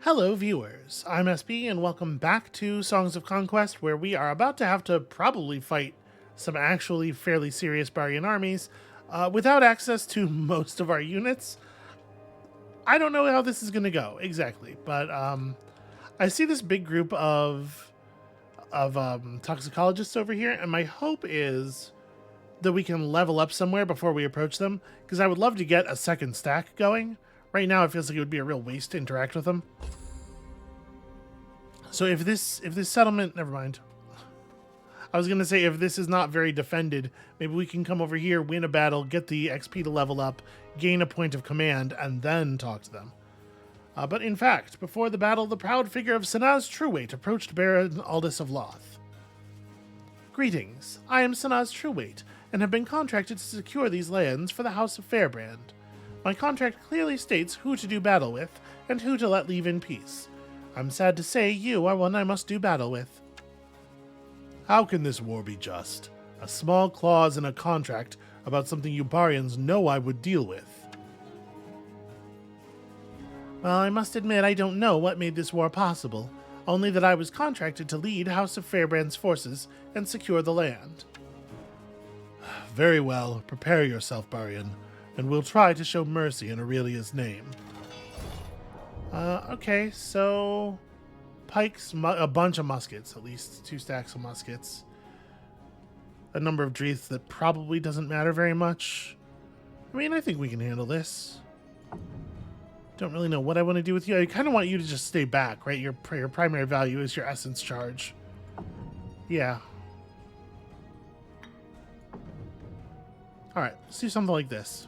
Hello, viewers. I'm SB, and welcome back to Songs of Conquest, where we are about to have to probably fight some actually fairly serious Baran armies without access to most of our units. I don't know how this is going to go exactly, but I see this big group of toxicologists over here, and my hope is that we can level up somewhere before we approach them, because I would love to get a second stack going. Right now, it feels like it would be a real waste to interact with them. So if this settlement, never mind. I was gonna say if this is not very defended, maybe we can come over here, win a battle, get the XP to level up, gain a point of command, and then talk to them. But in fact, before the battle, the proud figure of Sanaz Trueweight approached Baron Aldous of Loth. Greetings, I am Sanaz Trueweight, and have been contracted to secure these lands for the House of Fairbrand. My contract clearly states who to do battle with, and who to let leave in peace. I'm sad to say you are one I must do battle with. How can this war be just? A small clause in a contract about something you Barians know I would deal with. Well, I must admit I don't know what made this war possible, only that I was contracted to lead House of Fairbrand's forces and secure the land. Very well, prepare yourself, Barian, and we'll try to show mercy in Aurelia's name. Okay, so pikes, a bunch of muskets, at least 2 stacks of muskets. A number of dreiths that probably doesn't matter very much. I mean, I think we can handle this. Don't really know what I want to do with you. I kind of want you to just stay back, right? Your primary value is your essence charge. Yeah. Alright, let's do something like this.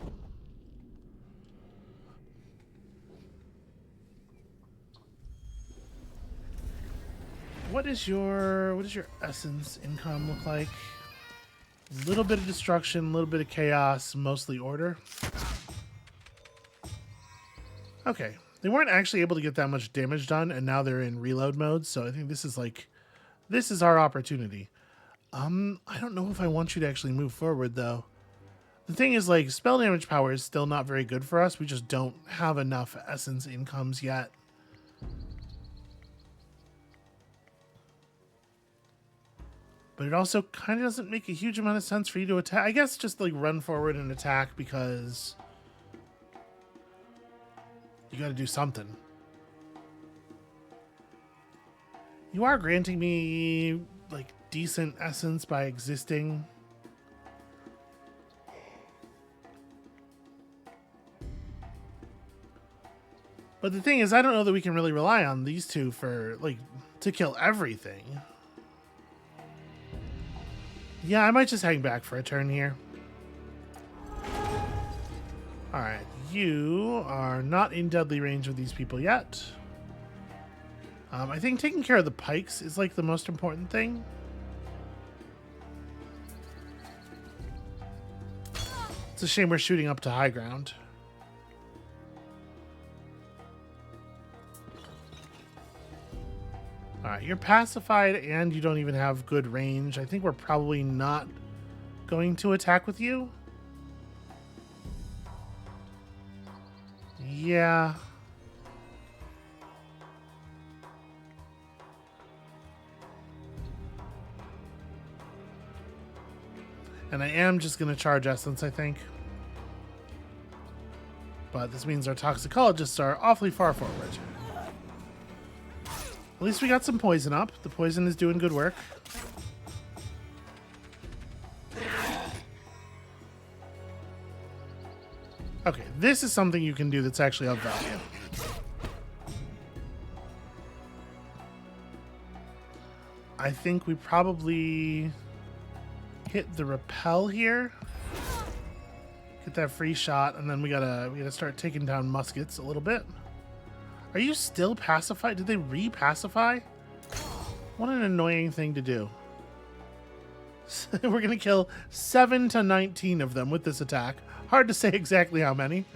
What does your essence income look like? A little bit of destruction, a little bit of chaos, mostly order. Okay, they weren't actually able to get that much damage done, and now they're in reload mode, so I think this is our opportunity. I don't know if I want you to actually move forward, though. The thing is, like, spell damage power is still not very good for us. We just don't have enough essence incomes yet. But it also kind of doesn't make a huge amount of sense for you to attack. I guess just like run forward and attack because you got to do something. You are granting me like decent essence by existing. But the thing is, I don't know that we can really rely on these two for like to kill everything. Yeah, I might just hang back for a turn here. Alright, you are not in deadly range of these people yet. I think taking care of the pikes is like the most important thing. It's a shame we're shooting up to high ground. Alright, you're pacified and you don't even have good range. I think we're probably not going to attack with you. Yeah. And I am just going to charge essence, I think. But this means our toxicologists are awfully far forward. At least we got some poison up. The poison is doing good work. Okay, this is something you can do that's actually of value. I think we probably hit the repel here. Get that free shot, and then we gotta start taking down muskets a little bit. Are you still pacified? Did they re-pacify? What an annoying thing to do. We're going to kill 7 to 19 of them with this attack. Hard to say exactly how many.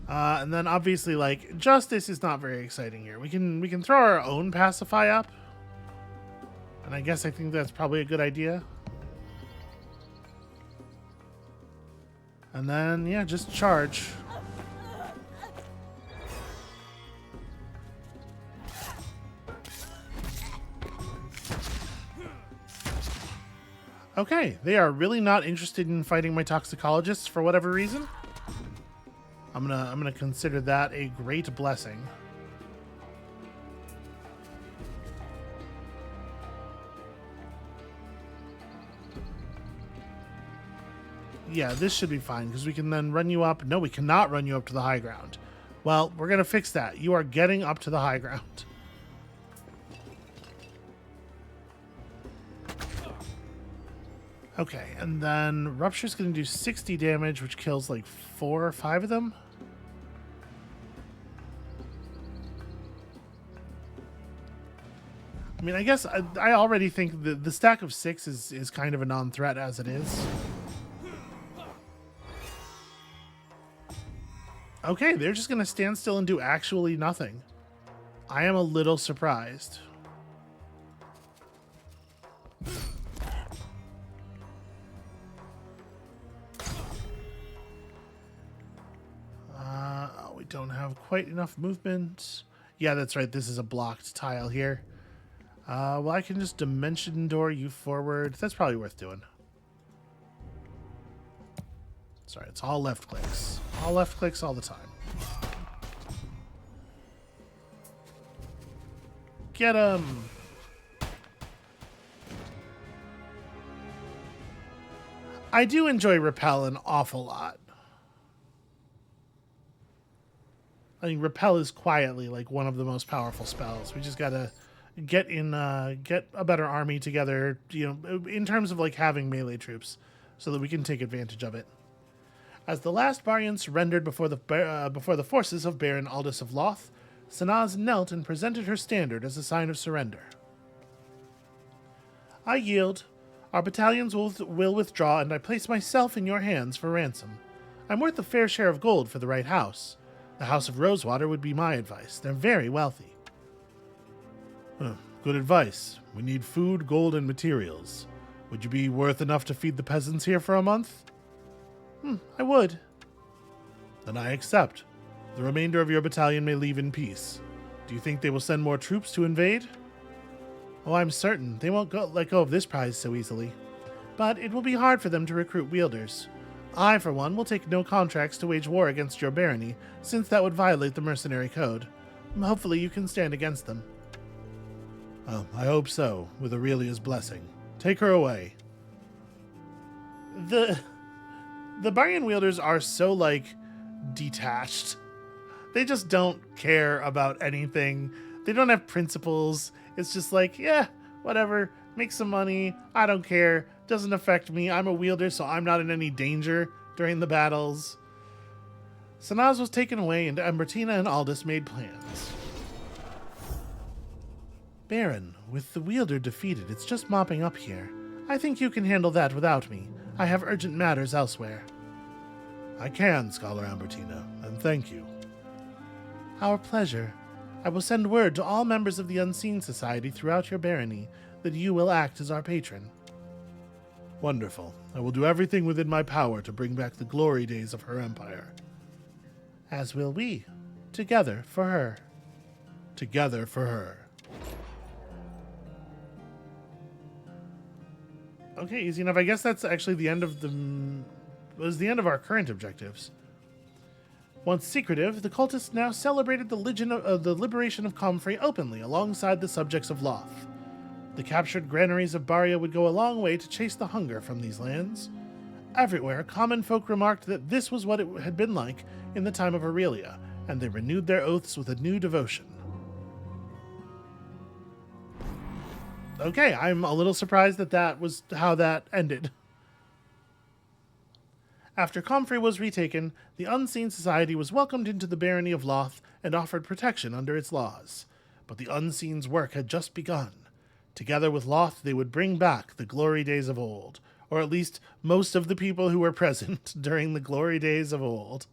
And then obviously, like, justice is not very exciting here. We can throw our own pacify up. And I guess I think that's probably a good idea. And then, yeah, just charge. Okay, they are really not interested in fighting my toxicologists for whatever reason. I'm gonna consider that a great blessing. Yeah, this should be fine because we can then run you up. No, we cannot run you up to the high ground. Well, we're gonna fix that. You are getting up to the high ground. Okay, and then Rupture's going to do 60 damage, which kills like 4 or 5 of them. I mean, I guess I already think the stack of 6 is kind of a non-threat as it is. Okay, they're just going to stand still and do actually nothing. I am a little surprised. We don't have quite enough movement. Yeah, that's right. This is a blocked tile here. Well, I can just dimension door you forward. That's probably worth doing. Sorry, it's all left clicks. All left clicks all the time. Get him! I do enjoy Repel an awful lot. I think Repel is quietly like one of the most powerful spells. We just gotta get a better army together, you know, in terms of like having melee troops, so that we can take advantage of it. As the last Barian surrendered before the forces of Baran Aldous of Loth, Sanaz knelt and presented her standard as a sign of surrender. I yield. Our battalions will withdraw, and I place myself in your hands for ransom. I'm worth a fair share of gold for the right house. The House of Rosewater would be my advice. They're very wealthy. Good advice. We need food, gold, and materials. Would you be worth enough to feed the peasants here for a month? I would. Then I accept. The remainder of your battalion may leave in peace. Do you think they will send more troops to invade? Oh, I'm certain. They won't let go of this prize so easily. But it will be hard for them to recruit wielders. I, for one, will take no contracts to wage war against your barony, since that would violate the mercenary code. Hopefully you can stand against them. Oh, I hope so, with Aurelia's blessing. Take her away. The Barian wielders are so, like, detached. They just don't care about anything. They don't have principles. It's just like, yeah, whatever. Make some money. I don't care. Doesn't affect me. I'm a wielder, so I'm not in any danger during the battles. Sanaz was taken away, and Ambertina and Aldous made plans. Baron, with the wielder defeated, it's just mopping up here. I think you can handle that without me. I have urgent matters elsewhere. I can, Scholar Ambertina, and thank you. Our pleasure. I will send word to all members of the Unseen Society throughout your barony that you will act as our patron. Wonderful. I will do everything within my power to bring back the glory days of her empire. As will we. Together for her. Together for her. Okay, easy enough. I guess that's actually the end of the end of our current objectives. Once secretive, the cultists now celebrated the liberation of Comrey openly alongside the subjects of Loth. The captured granaries of Baria would go a long way to chase the hunger from these lands. Everywhere, common folk remarked that this was what it had been like in the time of Aurelia, and they renewed their oaths with a new devotion. Okay, I'm a little surprised that was how that ended. After Comrey was retaken, the Unseen Society was welcomed into the barony of Loth and offered protection under its laws. But the Unseen's work had just begun. Together with Loth, they would bring back the glory days of old, or at least most of the people who were present during the glory days of old.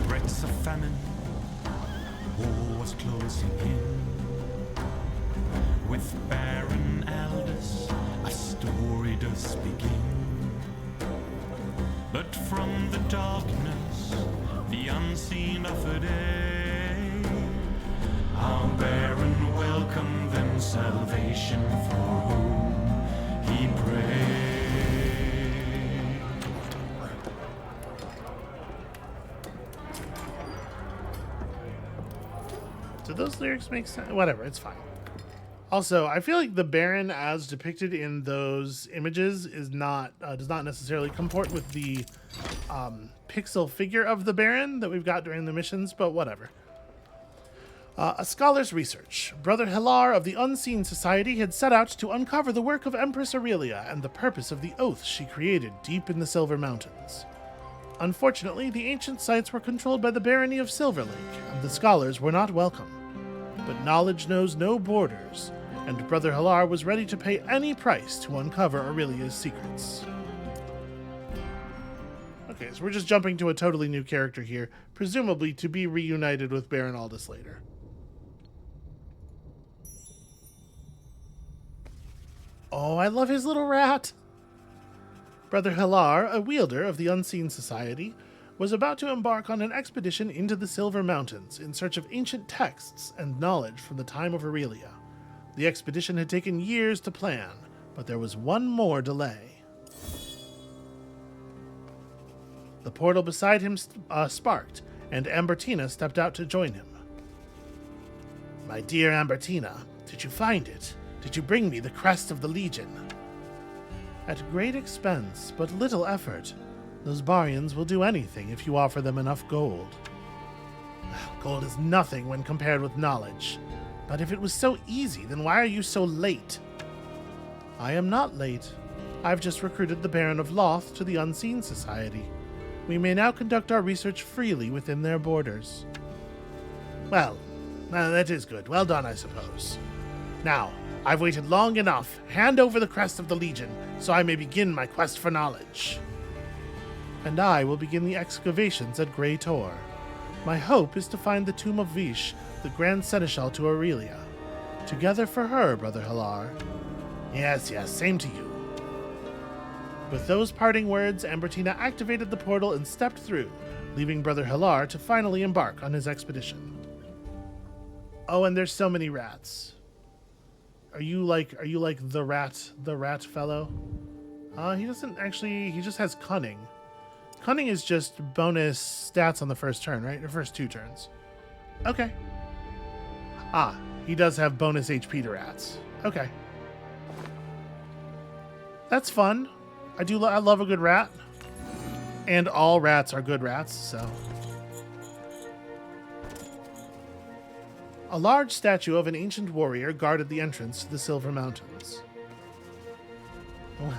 Threats of famine, war was closing in. With Baran Aldous a story does begin. But from the darkness, the unseen offered aid, our Baran welcomed them salvation for whom he prayed. Do those lyrics make sense? Whatever, it's fine. Also, I feel like the Baran as depicted in those images is not does not necessarily comport with the pixel figure of the Baran that we've got during the missions, but whatever. A scholar's research. Brother Halar of the Unseen Society had set out to uncover the work of Empress Aurelia and the purpose of the oath she created deep in the Silver Mountains. Unfortunately, the ancient sites were controlled by the barony of Silverlink, and the scholars were not welcome. But knowledge knows no borders, and Brother Halar was ready to pay any price to uncover Aurelia's secrets. Okay, so we're just jumping to a totally new character here, presumably to be reunited with Baron Aldous later. Oh, I love his little rat! Brother Halar, a wielder of the Unseen Society, was about to embark on an expedition into the Silver Mountains in search of ancient texts and knowledge from the time of Aurelia. The expedition had taken years to plan, but there was one more delay. The portal beside him sparked, and Ambertina stepped out to join him. "My dear Ambertina, did you find it? Did you bring me the crest of the Legion?" "At great expense, but little effort. Those Barians will do anything if you offer them enough gold." "Gold is nothing when compared with knowledge. But if it was so easy, then why are you so late?" "I am not late. I've just recruited the Baron of Loth to the Unseen Society. We may now conduct our research freely within their borders." Well, that is good. Well done, I suppose. Now, I've waited long enough. Hand over the crest of the Legion, so I may begin my quest for knowledge. "And I will begin the excavations at Grey Tor. My hope is to find the tomb of Vish, the Grand Seneschal to Aurelia. Together for her, Brother Halar." Yes, same to you." With those parting words, Ambertina activated the portal and stepped through, leaving Brother Halar to finally embark on his expedition. Oh, and there's so many rats. Are you like the rat fellow? He doesn't actually, he just has cunning. Cunning is just bonus stats on the first turn, right? The first 2 turns. Okay. He does have bonus HP to rats. Okay. That's fun. I love a good rat. And all rats are good rats, so. A large statue of an ancient warrior guarded the entrance to the Silver Mountains.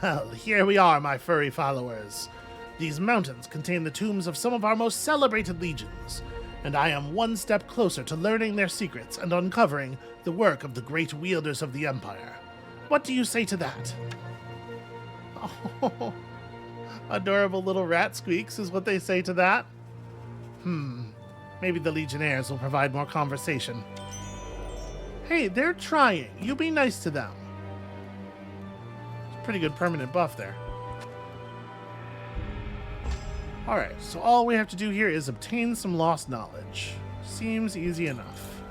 "Well, here we are, my furry followers. These mountains contain the tombs of some of our most celebrated legions, and I am one step closer to learning their secrets and uncovering the work of the great wielders of the Empire. What do you say to that?" Oh, adorable little rat squeaks is what they say to that. Maybe the Legionnaires will provide more conversation. Hey, they're trying. You be nice to them. It's a pretty good permanent buff there. Alright, so all we have to do here is obtain some lost knowledge. Seems easy enough.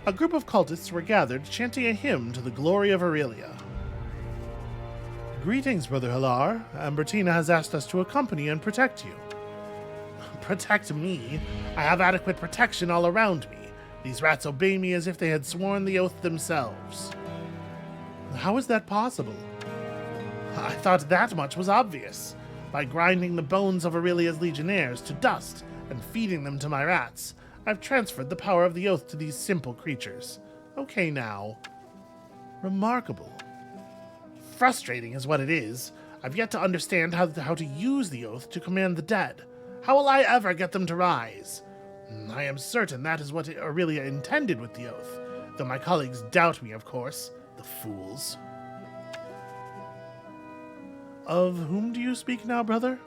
A group of cultists were gathered, chanting a hymn to the glory of Aurelia. "Greetings, Brother Halar. Ambertina has asked us to accompany and protect you." "Protect me? I have adequate protection all around me. These rats obey me as if they had sworn the oath themselves." "How is that possible?" "I thought that much was obvious. By grinding the bones of Aurelia's legionnaires to dust and feeding them to my rats, I've transferred the power of the oath to these simple creatures. Okay now." "Remarkable." "Frustrating is what it is. I've yet to understand how to use the oath to command the dead. How will I ever get them to rise? I am certain that is what Aurelia intended with the oath, though my colleagues doubt me, of course. The fools." "Of whom do you speak now, brother?"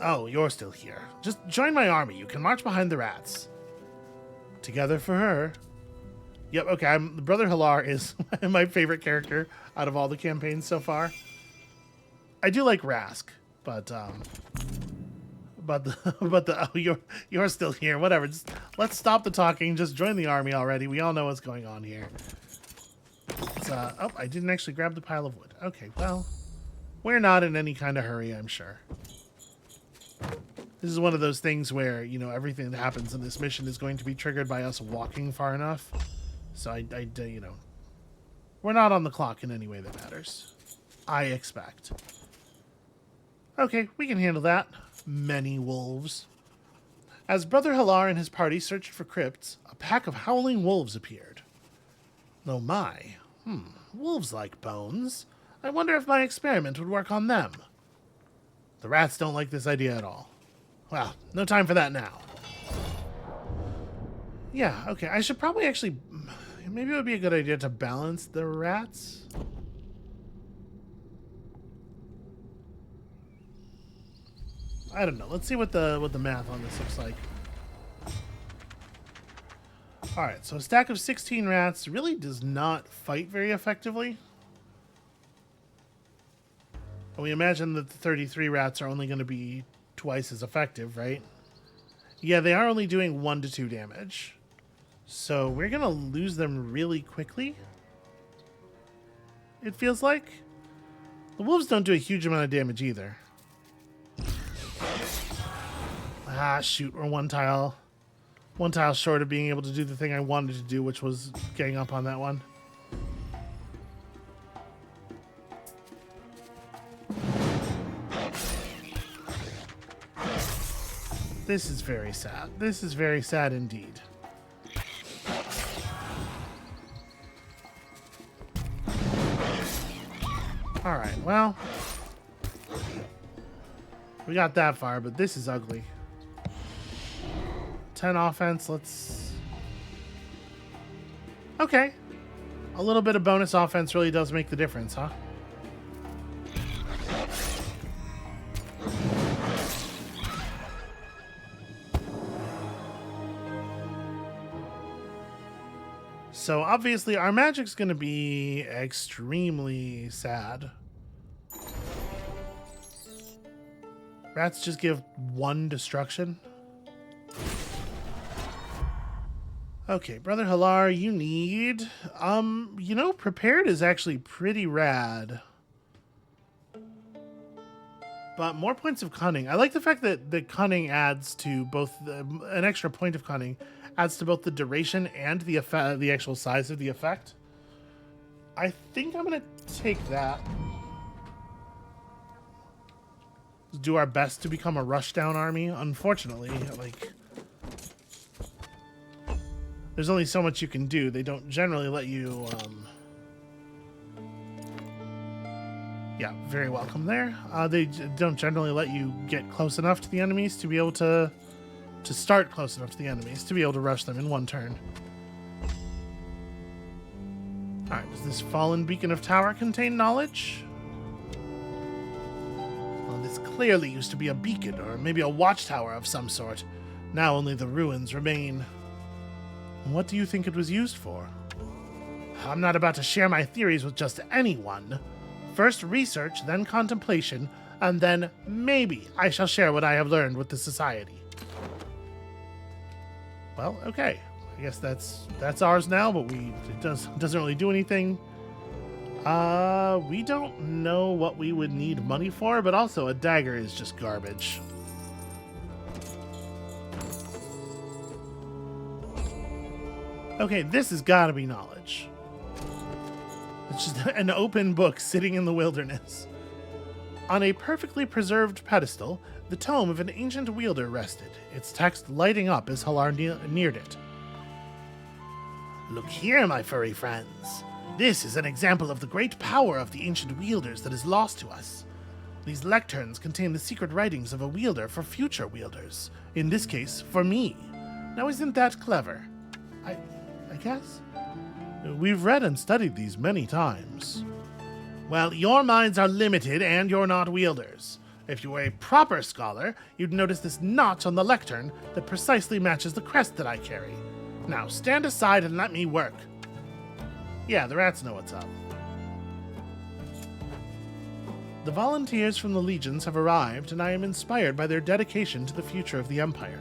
"Oh, you're still here. Just join my army. You can march behind the rats." "Together for her." Yep, okay. Brother Halar is my favorite character out of all the campaigns so far. I do like Rask, but oh, you're still here. Whatever. Just let's stop the talking. Just join the army already. We all know what's going on here. Oh, I didn't actually grab the pile of wood. Okay, well, we're not in any kind of hurry, I'm sure. This is one of those things where, you know, everything that happens in this mission is going to be triggered by us walking far enough. So you know, we're not on the clock in any way that matters. I expect. Okay, we can handle that. Many wolves. As Brother Halar and his party searched for crypts, a pack of howling wolves appeared. Oh my. Wolves like bones. I wonder if my experiment would work on them. The rats don't like this idea at all. Well, no time for that now. Yeah, okay, I should probably actually... Maybe it would be a good idea to balance the rats. I don't know. Let's see what the math on this looks like. Alright, so a stack of 16 rats really does not fight very effectively. And we imagine that the 33 rats are only going to be twice as effective, right? Yeah, they are only doing 1 to 2 damage. So we're going to lose them really quickly. It feels like. The wolves don't do a huge amount of damage either. Ah, shoot, we're one tile short of being able to do the thing I wanted to do, which was getting up on that one. This is very sad. This is very sad indeed. Alright, well, we got that far, but this is ugly. 10 offense, let's... Okay. A little bit of bonus offense really does make the difference, huh? So obviously our magic's going to be extremely sad. Rats just give 1 destruction. Okay, Brother Halar, you need... you know, prepared is actually pretty rad. But more points of cunning. I like the fact that the cunning adds to both... an extra point of cunning adds to both the duration and the effect, the actual size of the effect. I think I'm going to take that. Do our best to become a rushdown army. Unfortunately, like... There's only so much you can do. They don't generally let you, Yeah, very welcome there. They don't generally let you get close enough to the enemies to be able to start close enough to the enemies to be able to rush them in one turn. Alright, does this fallen beacon of tower contain knowledge? Well, this clearly used to be a beacon, or maybe a watchtower of some sort. Now only the ruins remain. What do you think it was used for? I'm not about to share my theories with just anyone. First research, then contemplation, and then maybe I shall share what I have learned with the society. Well, okay. I guess that's ours now, but it doesn't really do anything. We don't know what we would need money for, but also a dagger is just garbage. Okay, this has got to be knowledge. It's just an open book sitting in the wilderness. On a perfectly preserved pedestal, the tome of an ancient wielder rested, its text lighting up as Halar neared it. Look here, my furry friends. This is an example of the great power of the ancient wielders that is lost to us. These lecterns contain the secret writings of a wielder for future wielders. In this case, for me. Now isn't that clever? I guess? We've read and studied these many times. Well, your minds are limited and you're not wielders. If you were a proper scholar, you'd notice this notch on the lectern that precisely matches the crest that I carry. Now stand aside and let me work. Yeah, the rats know what's up. The volunteers from the legions have arrived, and I am inspired by their dedication to the future of the Empire.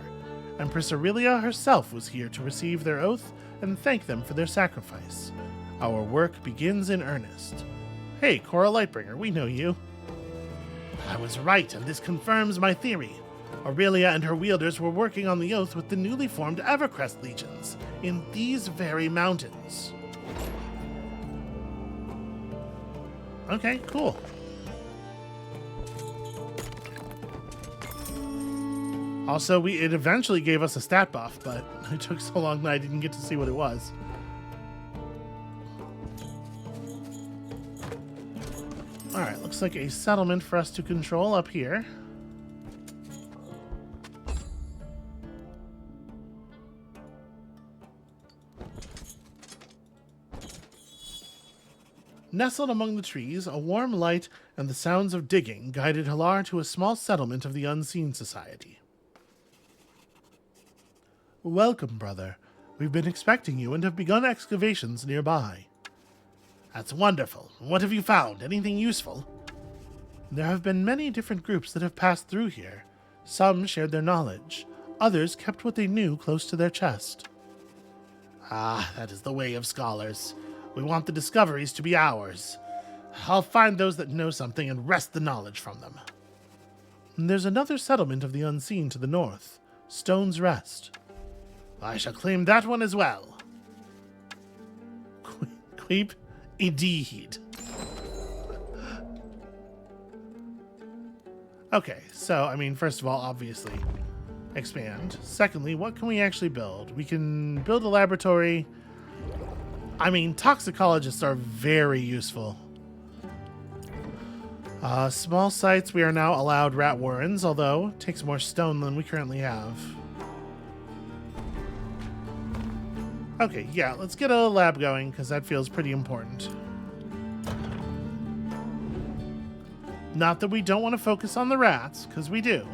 Empress Aurelia herself was here to receive their oath and thank them for their sacrifice. Our work begins in earnest. Hey, Cora Lightbringer, we know you. I was right, and this confirms my theory. Aurelia and her wielders were working on the oath with the newly formed Evercrest legions in these very mountains. Okay, cool. Also, it eventually gave us a stat buff, but it took so long that I didn't get to see what it was. Alright, looks like a settlement for us to control up here. Nestled among the trees, a warm light and the sounds of digging guided Halar to a small settlement of the Unseen Society. Welcome, brother. We've been expecting you and have begun excavations nearby. That's wonderful. What have you found? Anything useful? There have been many different groups that have passed through here. Some shared their knowledge. Others kept what they knew close to their chest. Ah, that is the way of scholars. We want the discoveries to be ours. I'll find those that know something and wrest the knowledge from them. There's another settlement of the unseen to the north, Stone's Rest. I shall claim that one as well. Queep, indeed. Okay, so, I mean, first of all, obviously, expand. Secondly, what can we actually build? We can build a laboratory. I mean, toxicologists are very useful. Small sites, we are now allowed rat warrens, although it takes more stone than we currently have. Okay, yeah, let's get a lab going, because that feels pretty important. Not that we don't want to focus on the rats, because we do.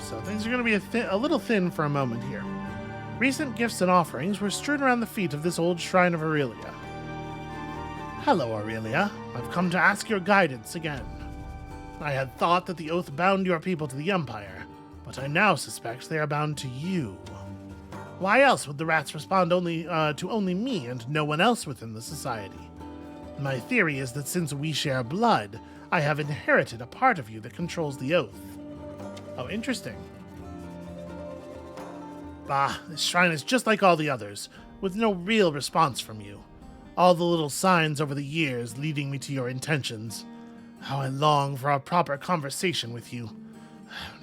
So things are going to be a little thin for a moment here. Recent gifts and offerings were strewn around the feet of this old shrine of Aurelia. Hello, Aurelia. I've come to ask your guidance again. I had thought that the oath bound your people to the Empire, but I now suspect they are bound to you. Why else would the rats respond to only me and no one else within the society? My theory is that since we share blood, I have inherited a part of you that controls the oath. Oh, interesting. Bah, this shrine is just like all the others, with no real response from you. All the little signs over the years leading me to your intentions. How I long for a proper conversation with you.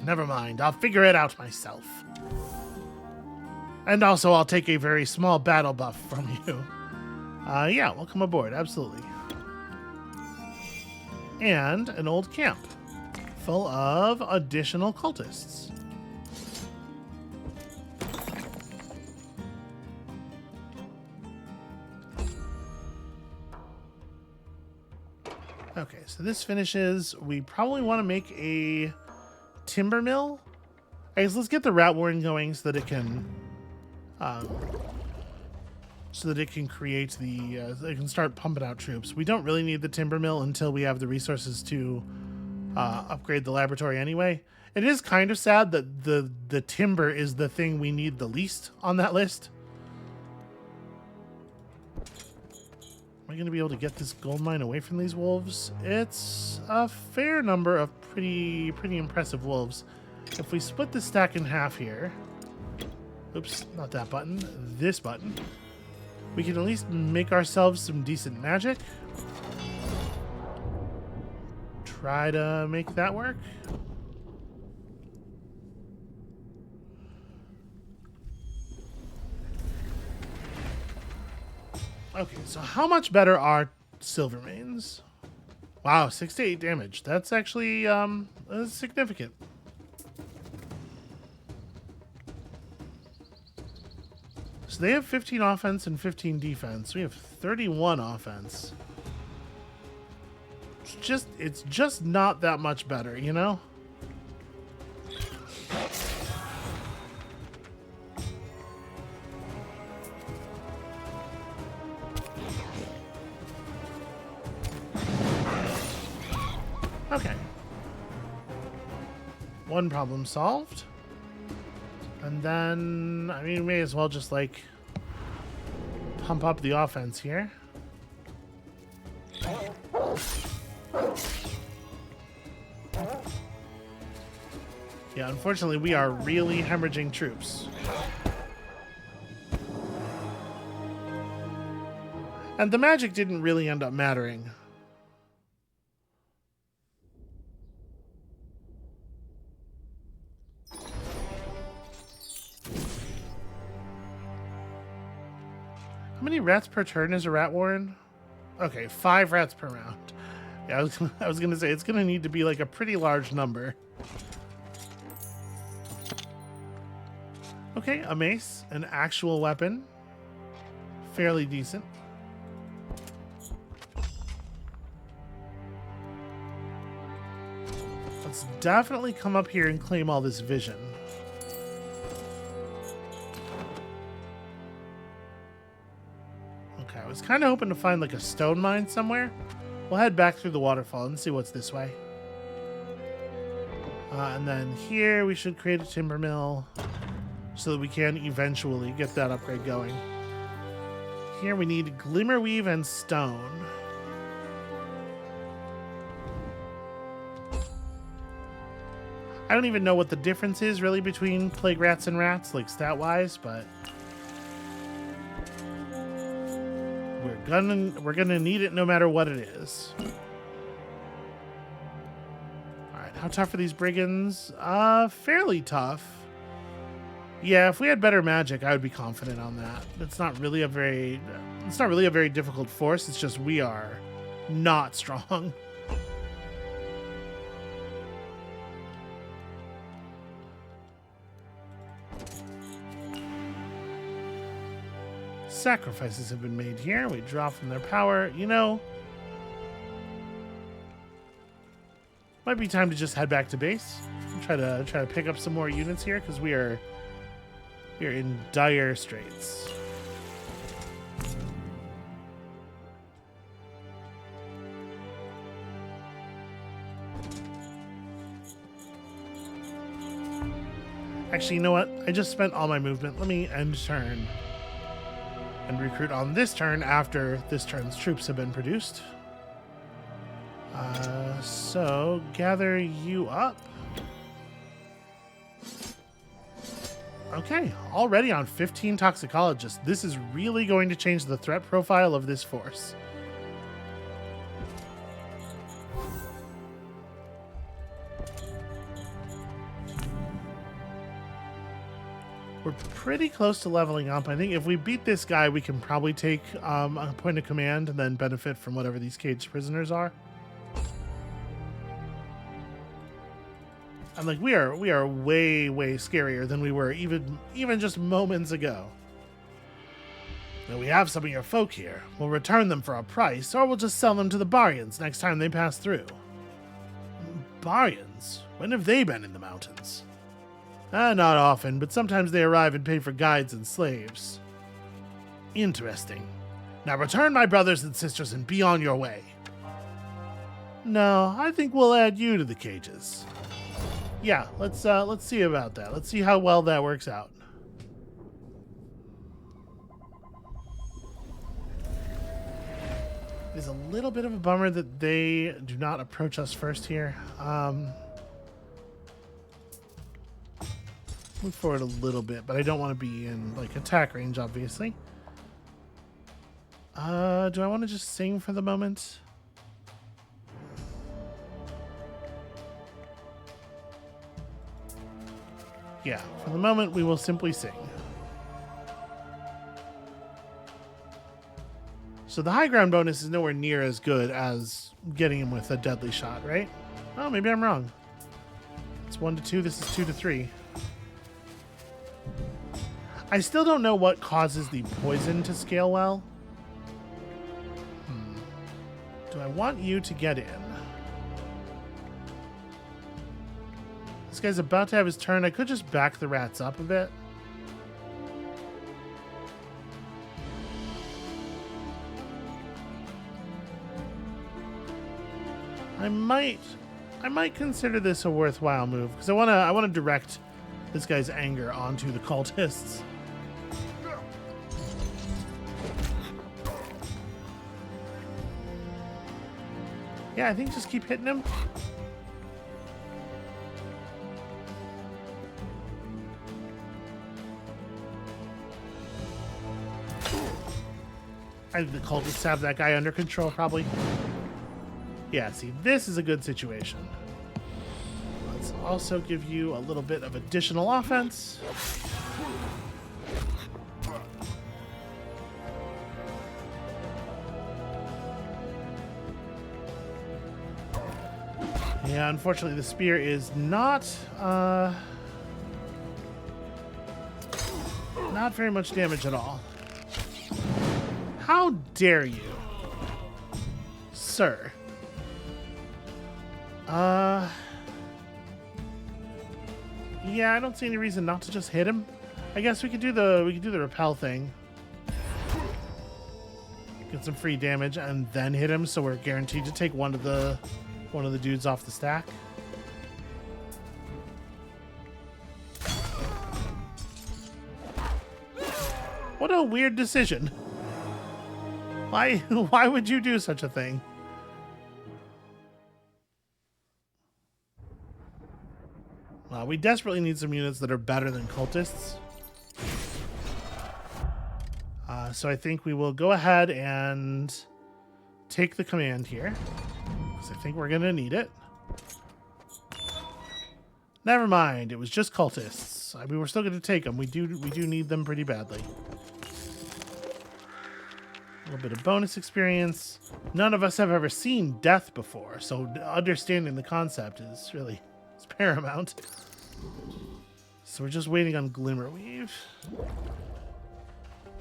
Never mind, I'll figure it out myself. And also, I'll take a very small battle buff from you. Yeah, welcome aboard, absolutely. And an old camp, full of additional cultists. Okay, so this finishes. We probably want to make a timber mill. I guess let's get the rat warren going so that it can, create the. It can start pumping out troops. We don't really need the timber mill until we have the resources to upgrade the laboratory anyway. It is kind of sad that the timber is the thing we need the least on that list. Am I going to be able to get this gold mine away from these wolves? It's a fair number of pretty impressive wolves. If we split the stack in half here, oops, not that button, this button, we can at least make ourselves some decent magic. Try to make that work. Okay, so how much better are Silvermanes? Wow, 6 to 8 damage. That's actually that's significant. So they have 15 offense and 15 defense. We have 31 offense. just not that much better, you know? Okay. One problem solved. And then, I mean, we may as well just, like, pump up the offense here. Yeah, unfortunately, we are really hemorrhaging troops. And the magic didn't really end up mattering. How many rats per turn is a rat warren? Okay, 5 rats per round. Yeah, I was gonna say it's gonna need to be like a pretty large number. Okay, a mace, an actual weapon. Fairly decent. Let's definitely come up here and claim all this vision. Okay, I was kind of hoping to find like a stone mine somewhere. We'll head back through the waterfall and see what's this way. And then here we should create a timber mill so that we can eventually get that upgrade going. Here we need glimmerweave and stone. I don't even know what the difference is really between plague rats and rats, like stat-wise, but we're gonna need it no matter what it is. All right, how tough are these brigands? Fairly tough. Yeah, if we had better magic, I would be confident on that. It's not really a very difficult force. It's just we are not strong. Sacrifices have been made here. We draw from their power. You know, might be time to just head back to base. Try to pick up some more units here because we are in dire straits. Actually, you know what? I just spent all my movement. Let me end turn and recruit on this turn after this turn's troops have been produced. So gather you up. Okay, already on 15 toxicologists. This is really going to change the threat profile of this force. We're pretty close to leveling up. I think if we beat this guy, we can probably take a point of command and then benefit from whatever these caged prisoners are. And like we are way scarier than we were even just moments ago. Now we have some of your folk here. We'll return them for a price, or we'll just sell them to the Barians next time they pass through. Barians? When have they been in the mountains? Not often, but sometimes they arrive and pay for guides and slaves. Interesting. Now return, my brothers and sisters, and be on your way. No, I think we'll add you to the cages. Yeah, let's see about that. Let's see how well that works out. It's a little bit of a bummer that they do not approach us first here. Move forward a little bit, but I don't want to be in like attack range, obviously. Do I want to just sing for the moment? Yeah, for the moment we will simply sing. So the high ground bonus is nowhere near as good as getting him with a deadly shot, right? Oh, maybe I'm wrong. It's 1 to 2, this is 2 to 3. I still don't know what causes the poison to scale well. Do I want you to get in? guy's about to have his turn. I could just back the rats up a bit. I might consider this a worthwhile move because I wanna direct this guy's anger onto the cultists. Yeah, I think just keep hitting him. I think the cultists have that guy under control, probably. Yeah, see, this is a good situation. Let's also give you a little bit of additional offense. Yeah, unfortunately, the spear is not very much damage at all. How dare you, sir? Yeah, I don't see any reason not to just hit him. I guess we could do the repel thing. Get some free damage and then hit him, so we're guaranteed to take one of the dudes off the stack. What a weird decision. Why would you do such a thing? We desperately need some units that are better than cultists. So I think we will go ahead and take the command here, because I think we're going to need it. Never mind, it was just cultists. I mean, we're still going to take them. We do need them pretty badly. A little bit of bonus experience. None of us have ever seen death before, so understanding the concept is paramount. So we're just waiting on Glimmerweave.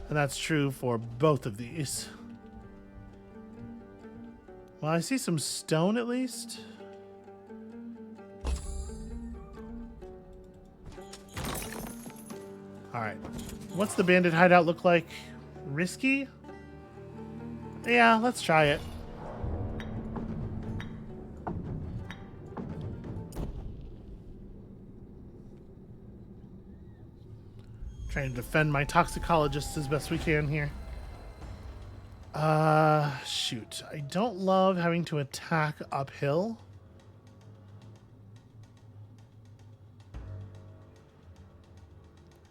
And that's true for both of these. Well, I see some stone at least. Alright. What's the bandit hideout look like? Risky? Yeah, let's try it. Trying to defend my toxicologists as best we can here. Shoot. I don't love having to attack uphill.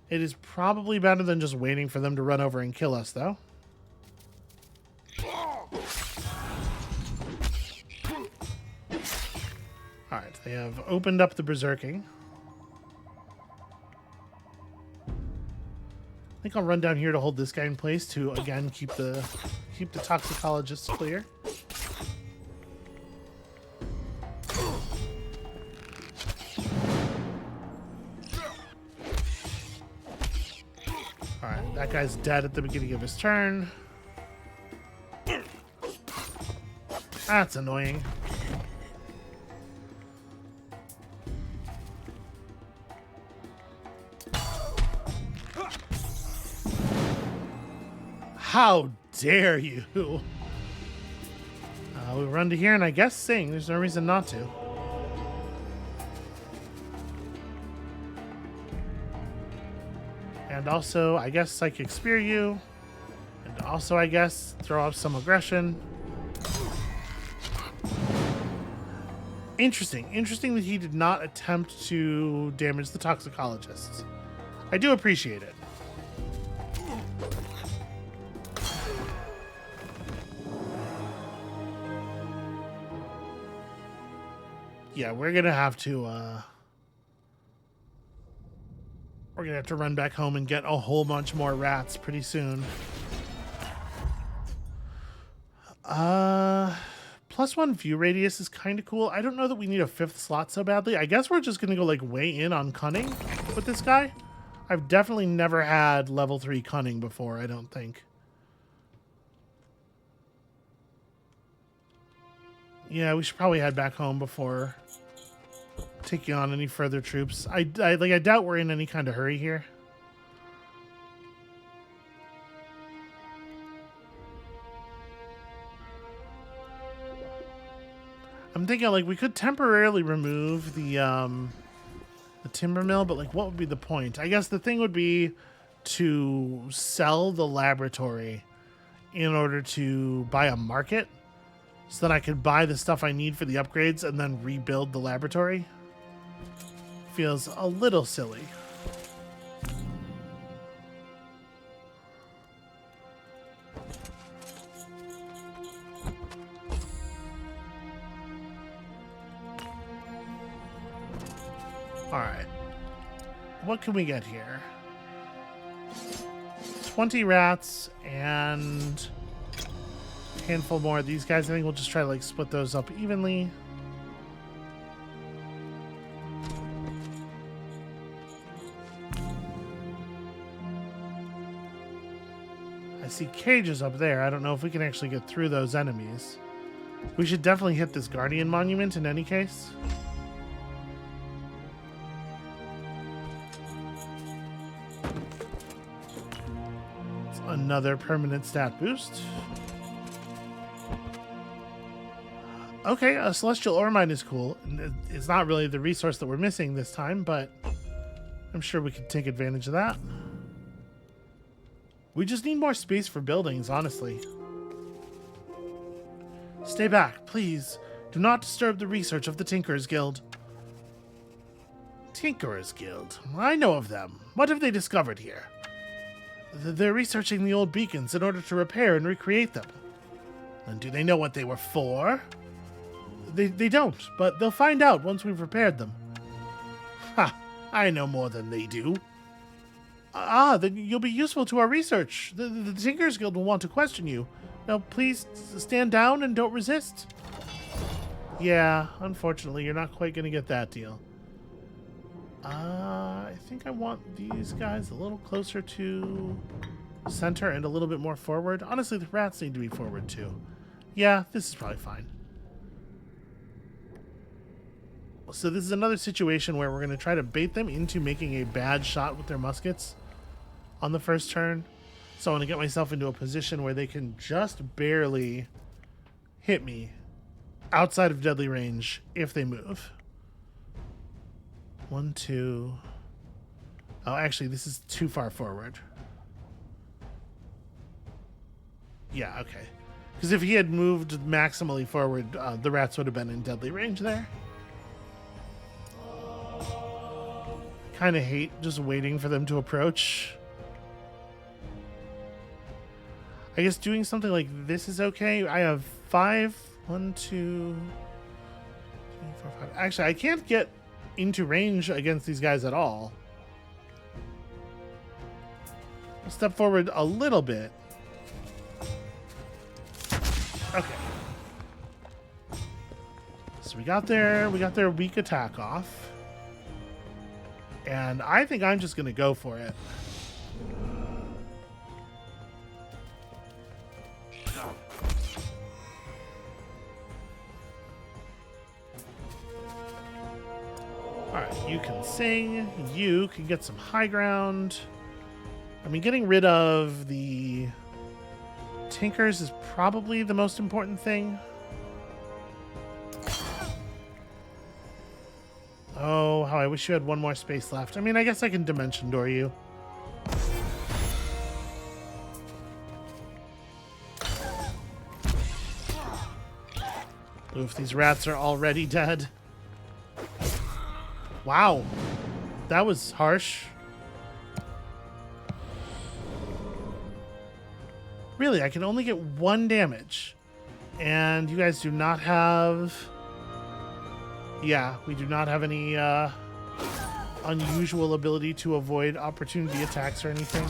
It is probably better than just waiting for them to run over and kill us, though. Alright, they have opened up the berserking. I think I'll run down here to hold this guy in place to, again, keep the toxicologists clear. Alright, that guy's dead at the beginning of his turn. That's annoying. How dare you? We run to here and I guess sing. There's no reason not to. And also, I guess Psychic Spear you. And also, I guess, throw up some aggression. Interesting. Interesting that he did not attempt to damage the toxicologists. I do appreciate it. Yeah, we're gonna have to run back home and get a whole bunch more rats pretty soon. +1 view radius is kind of cool. I don't know that we need a 5th slot so badly. I guess we're just gonna go like way in on cunning with this guy. I've definitely never had level 3 cunning before, I don't think. Yeah, we should probably head back home before taking on any further troops. I doubt we're in any kind of hurry here. I'm thinking like we could temporarily remove the timber mill, but like what would be the point? I guess the thing would be to sell the laboratory in order to buy a market so that I could buy the stuff I need for the upgrades and then rebuild the laboratory. Feels a little silly. All right. What can we get here? 20 rats and a handful more of these guys. I think we'll just try to like split those up evenly. I see cages up there. I don't know if we can actually get through those enemies. We should definitely hit this Guardian Monument in any case. Another permanent stat boost. Okay, a celestial ore mine is cool. It's not really the resource that we're missing this time, but I'm sure we could take advantage of that. We just need more space for buildings, honestly. Stay back, please. Do not disturb the research of the Tinkerers Guild. Tinkerers Guild? I know of them. What have they discovered here? They're researching the old beacons in order to repair and recreate them. And do they know what they were for? They don't, but they'll find out once we've repaired them. Ha! I know more than they do. Then you'll be useful to our research. The Tinkerers Guild will want to question you. Now, please stand down and don't resist. Yeah, unfortunately, you're not quite going to get that deal. I think I want these guys a little closer to center and a little bit more forward. Honestly, the rats need to be forward too. Yeah, this is probably fine. So this is another situation where we're going to try to bait them into making a bad shot with their muskets on the first turn. So I want to get myself into a position where they can just barely hit me outside of deadly range if they move. 1, 2. Oh, actually, this is too far forward. Yeah, okay. Because if he had moved maximally forward, the rats would have been in deadly range there. Kind of hate just waiting for them to approach. I guess doing something like this is okay. I have 5. 1, 2, 3, 4, 5. Actually, I can't get into range against these guys at all. I'll step forward a little bit. Okay. So we got their weak attack off. And I think I'm just going to go for it. Alright, you can sing. You can get some high ground. I mean, getting rid of the Tinkers is probably the most important thing. Oh, how I wish you had one more space left. I mean, I guess I can dimension door you. Oof, these rats are already dead. Wow. That was harsh. Really, I can only get 1 damage. And you guys do not have... Yeah, we do not have any unusual ability to avoid opportunity attacks or anything.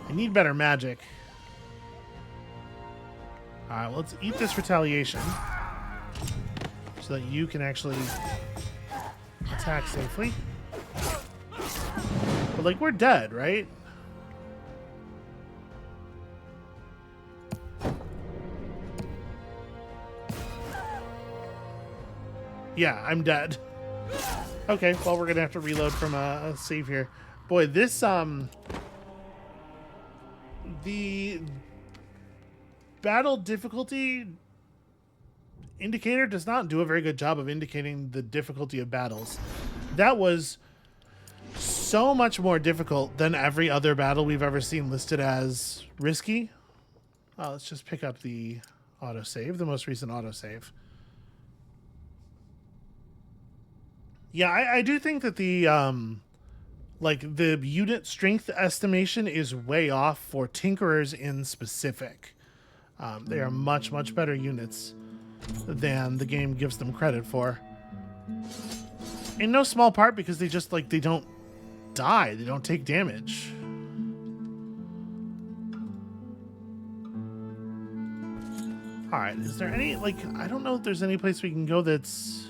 I need better magic. Alright, well, let's eat this retaliation so that you can actually attack safely. But, like, we're dead, right? Yeah, I'm dead. Okay, well, we're gonna have to reload from a save here. Boy, this the battle difficulty indicator does not do a very good job of indicating the difficulty of battles. That was so much more difficult than every other battle we've ever seen listed as risky. Let's just pick up the autosave, the most recent autosave. Yeah, I do think that the like the unit strength estimation is way off for Tinkerers in specific. They are much, much better units than the game gives them credit for. In no small part because they just, like, they don't die. They don't take damage. Alright, is there any, like, I don't know if there's any place we can go that's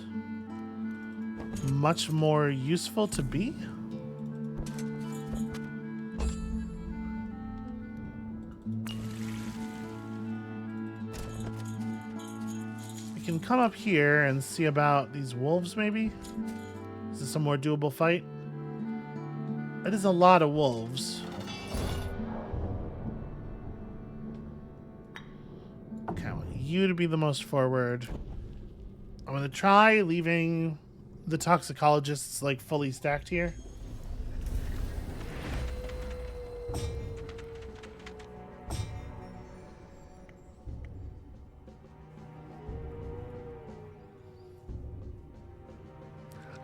much more useful to be. We can come up here and see about these wolves, maybe? Is this a more doable fight? That is a lot of wolves. Okay, I want you to be the most forward. I'm going to try leaving the toxicologists, like, fully stacked here.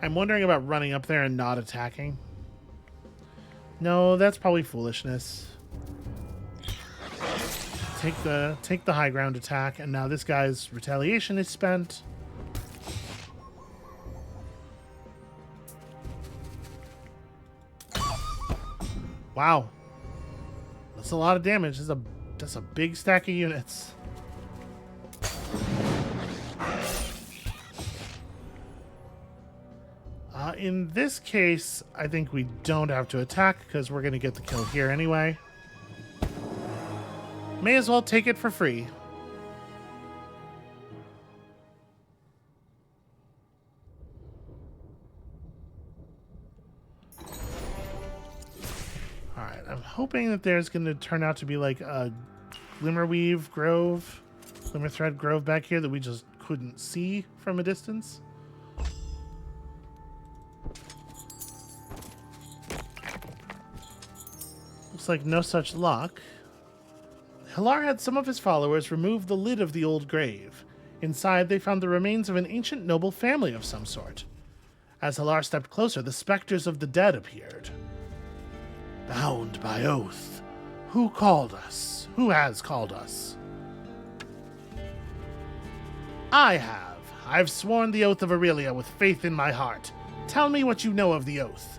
I'm wondering about running up there and not attacking. No, that's probably foolishness. Take the high ground attack, and now this guy's retaliation is spent. Wow. That's a lot of damage. That's a big stack of units. In this case, I think we don't have to attack because we're going to get the kill here anyway. May as well take it for free. Alright, I'm hoping that there's going to turn out to be like a Glimmerweave Grove, Glimmerthread Grove back here that we just couldn't see from a distance. Looks like no such luck. Halar had some of his followers remove the lid of the old grave. Inside, they found the remains of an ancient noble family of some sort. As Halar stepped closer, the specters of the dead appeared. Bound by oath. Who called us? Who has called us? I have. I've sworn the oath of Aurelia with faith in my heart. Tell me what you know of the oath.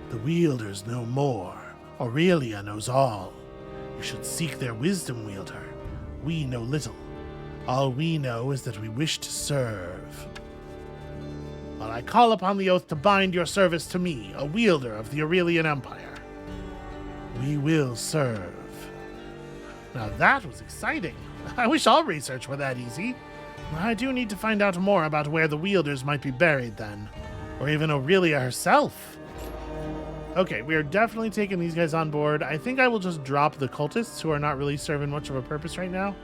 The wielders know more. Aurelia knows all. You should seek their wisdom, Wielder. We know little. All we know is that we wish to serve. Well, I call upon the oath to bind your service to me, a wielder of the Aurelian Empire. We will serve. Now that was exciting. I wish all research were that easy. I do need to find out more about where the wielders might be buried then. Or even Aurelia herself. Okay, we are definitely taking these guys on board. I think I will just drop the cultists who are not really serving much of a purpose right now.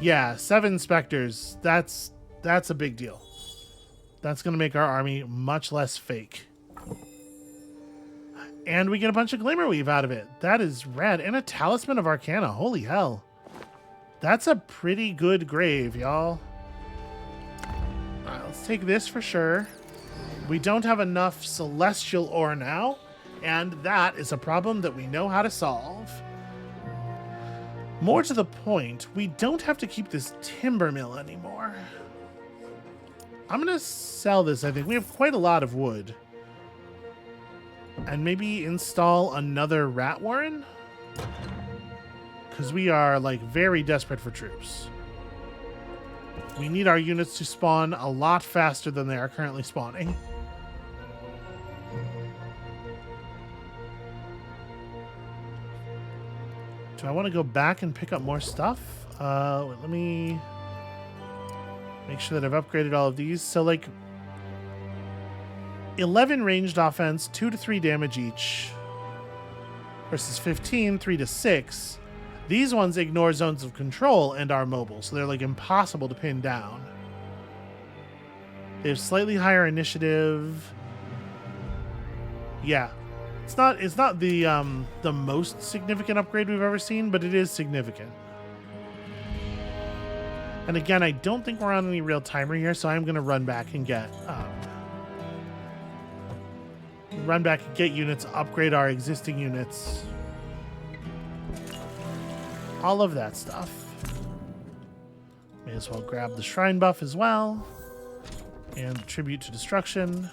Yeah, 7 specters. That's a big deal. That's going to make our army much less fake. And we get a bunch of Glimmerweave out of it. That is rad. And a Talisman of Arcana. Holy hell. That's a pretty good grave, y'all. Alright, let's take this for sure. We don't have enough celestial ore now, and that is a problem that we know how to solve. More to the point, we don't have to keep this timber mill anymore. I'm going to sell this, I think. We have quite a lot of wood. And maybe install another rat warren? Because we are, like, very desperate for troops. We need our units to spawn a lot faster than they are currently spawning. Do I want to go back and pick up more stuff? Wait, let me make sure that I've upgraded all of these. So, like, 11 ranged offense, 2 to 3 damage each, versus 15, 3 to 6. These ones ignore zones of control and are mobile, so they're, like, impossible to pin down. They have slightly higher initiative. Yeah. It's not the most significant upgrade we've ever seen, but it is significant. And again, I don't think we're on any real timer here, so I'm going to run back and get units, upgrade our existing units. All of that stuff. May as well grab the shrine buff as well. And tribute to destruction.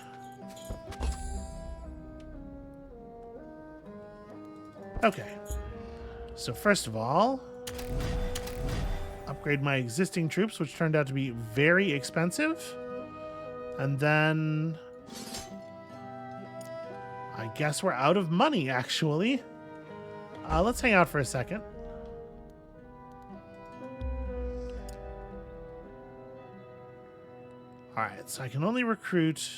Okay. So first of all, upgrade my existing troops, which turned out to be very expensive. And then I guess we're out of money, actually. Let's hang out for a second. All right, so I can only recruit.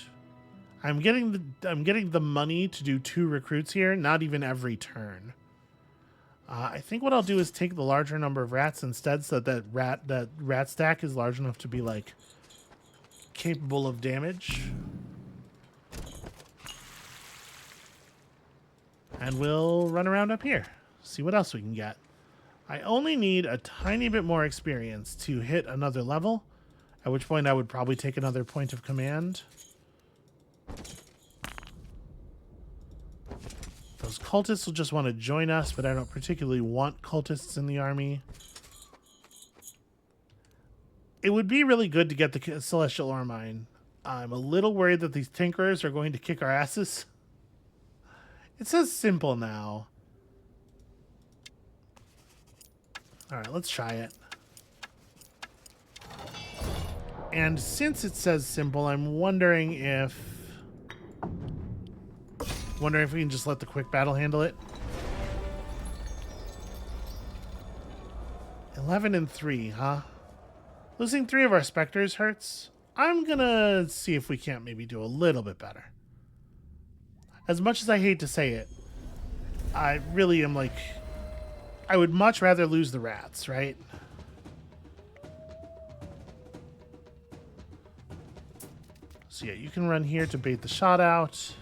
I'm getting the money to do 2 recruits here, not even every turn. I think what I'll do is take the larger number of rats instead, so that rat stack is large enough to be, like, capable of damage. And we'll run around up here, see what else we can get. I only need a tiny bit more experience to hit another level, at which point I would probably take another point of command. Those cultists will just want to join us, but I don't particularly want cultists in the army. It would be really good to get the Celestial Ore Mine. I'm a little worried that these tinkerers are going to kick our asses. It says simple now. Alright, let's try it. And since it says simple, I'm wondering if we can just let the quick battle handle it. 11 and 3, huh? Losing 3 of our specters hurts. I'm gonna see if we can't maybe do a little bit better. As much as I hate to say it, I really am like, I would much rather lose the rats, right? So yeah, you can run here to bait the shot out.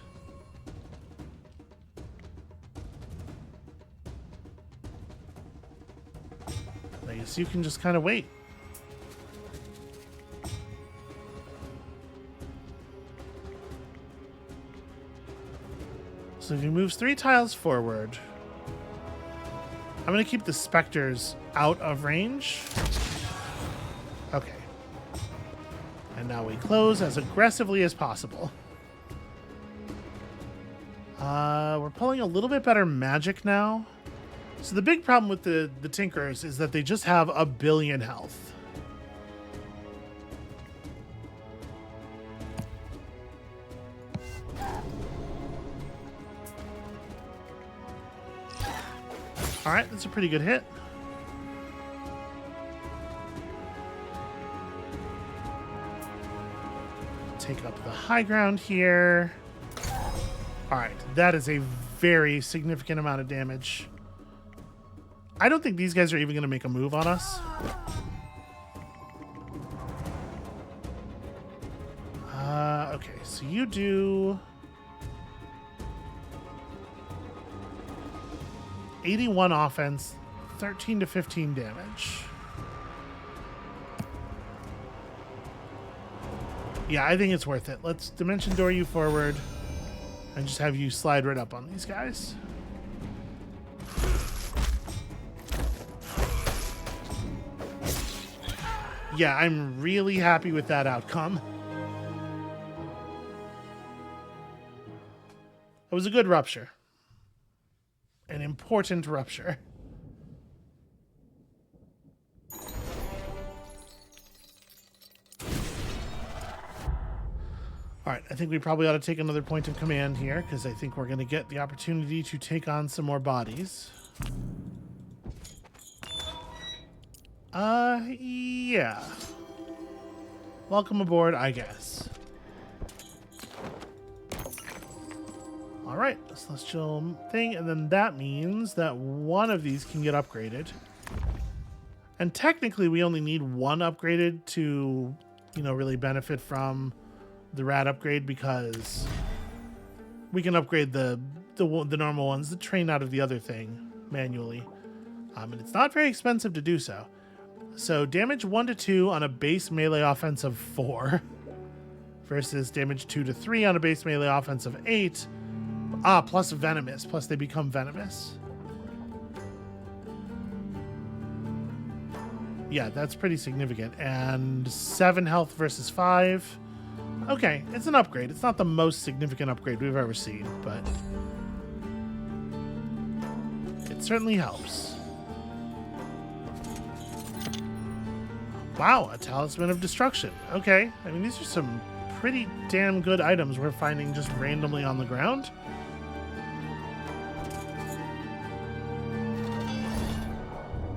I guess you can just kind of wait. So if he moves 3 tiles forward, I'm going to keep the specters out of range. Okay. And now we close as aggressively as possible. We're pulling a little bit better magic now. So the big problem with the Tinkerers is that they just have a billion health. Alright, that's a pretty good hit. Take up the high ground here. Alright, that is a very significant amount of damage. I don't think these guys are even going to make a move on us. Okay, so you do 81 offense, 13 to 15 damage. Yeah, I think it's worth it. Let's Dimension Door you forward and just have you slide right up on these guys. Yeah, I'm really happy with that outcome. It was a good rupture. An important rupture. Alright, I think we probably ought to take another point of command here, because I think we're going to get the opportunity to take on some more bodies. Yeah. Welcome aboard, I guess. Alright, celestial thing, and then that means that one of these can get upgraded. And technically we only need one upgraded to, really benefit from the rat upgrade, because we can upgrade the normal ones, the train out of the other thing manually. And it's not very expensive to do so. So damage 1 to 2 on a base melee offense of 4 versus damage 2 to 3 on a base melee offense of 8. Plus venomous, plus they become venomous. Yeah, that's pretty significant. And 7 health versus 5. Okay, it's an upgrade. It's not the most significant upgrade we've ever seen, but it certainly helps. Wow, a Talisman of Destruction. Okay, I mean, these are some pretty damn good items we're finding just randomly on the ground.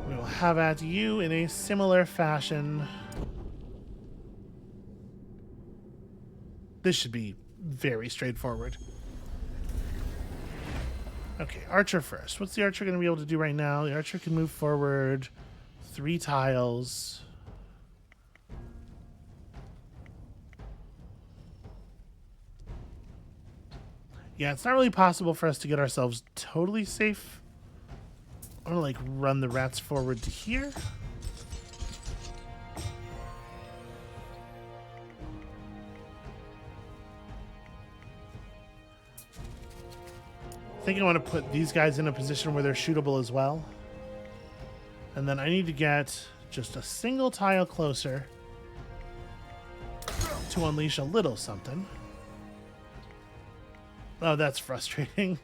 We will have at you in a similar fashion. This should be very straightforward. Okay, Archer first. What's the Archer going to be able to do right now? The Archer can move forward 3 tiles. Yeah, it's not really possible for us to get ourselves totally safe. I'm going to, run the rats forward to here. I think I want to put these guys in a position where they're shootable as well. And then I need to get just a single tile closer to unleash a little something. Oh, that's frustrating.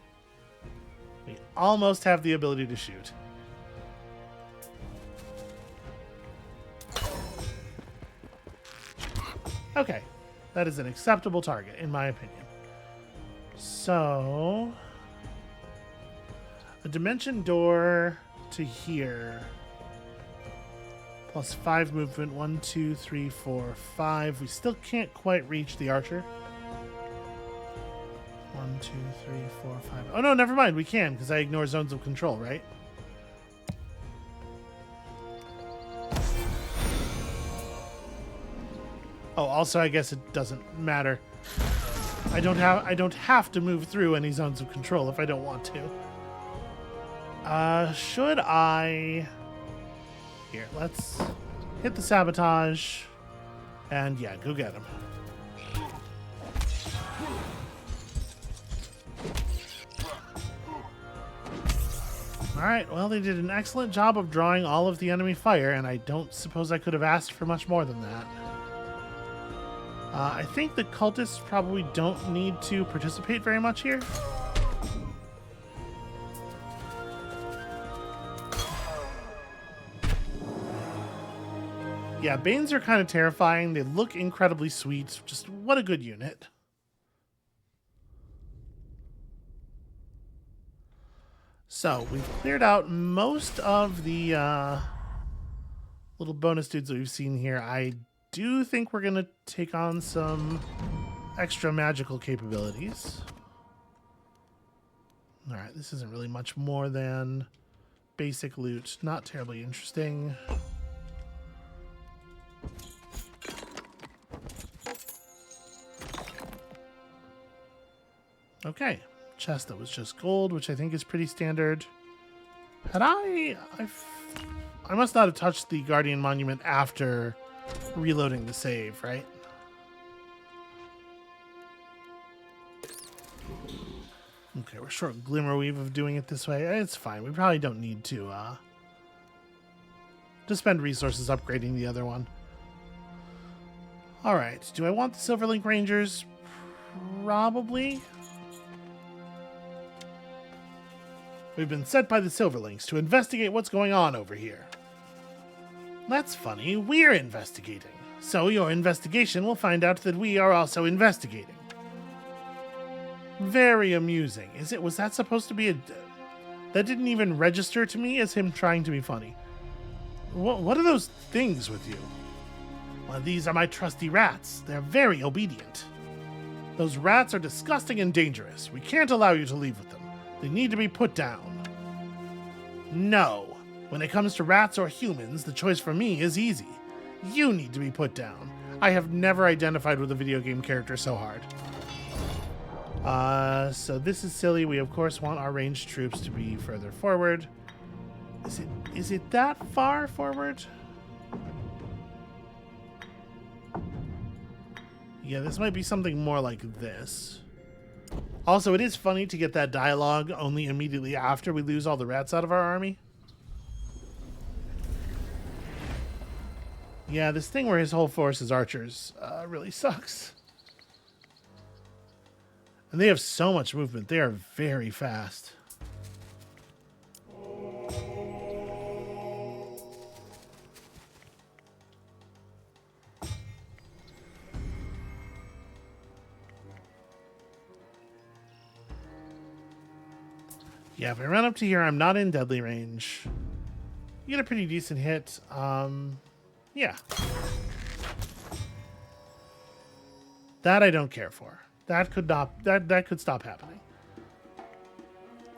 We almost have the ability to shoot. Okay, that is an acceptable target, in my opinion. So, a dimension door to here. Plus 5 movement. 1, 2, 3, 4, 5. We still can't quite reach the Archer. 1, 2, 3, 4, 5. Oh no, never mind. We can, because I ignore zones of control, right? Oh, also, I guess it doesn't matter. I don't have to move through any zones of control if I don't want to. Should I... Here, let's hit the sabotage. And yeah, go get him. Alright, well, they did an excellent job of drawing all of the enemy fire, and I don't suppose I could have asked for much more than that. I think the cultists probably don't need to participate very much here. Yeah, Banes are kind of terrifying. They look incredibly sweet. Just what a good unit. So, we've cleared out most of the little bonus dudes that we've seen here. I do think we're going to take on some extra magical capabilities. Alright, this isn't really much more than basic loot. Not terribly interesting. Okay, chest that was just gold, which I think is pretty standard. Had I must not have touched the Guardian Monument after reloading the save, right? Okay, we're short Glimmerweave of doing it this way. It's fine. We probably don't need to spend resources upgrading the other one. Alright, do I want the Silverlink Rangers? Probably. We've been sent by the Silverlinks to investigate what's going on over here. That's funny. We're investigating. So your investigation will find out that we are also investigating. Very amusing. Was that supposed to be a... That didn't even register to me as him trying to be funny. What are those things with you? Well, these are my trusty rats. They're very obedient. Those rats are disgusting and dangerous. We can't allow you to leave with them. They need to be put down. No. When it comes to rats or humans, the choice for me is easy. You need to be put down. I have never identified with a video game character so hard. So this is silly. We, of course, want our ranged troops to be further forward. Is it that far forward? Yeah, this might be something more like this. Also, it is funny to get that dialogue only immediately after we lose all the rats out of our army. Yeah, this thing where his whole force is archers really sucks. And they have so much movement. They are very fast. Yeah, if I run up to here, I'm not in deadly range. You get a pretty decent hit. Yeah. That I don't care for. That could not. That could stop happening.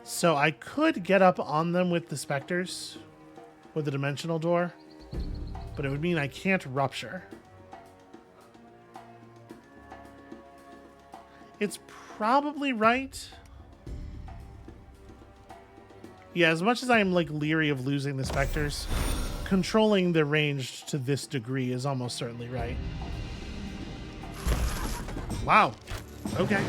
So I could get up on them with the specters, with the dimensional door, but it would mean I can't rupture. It's probably right. Yeah, as much as I'm like leery of losing the specters, controlling the range to this degree is almost certainly right. Wow. Okay.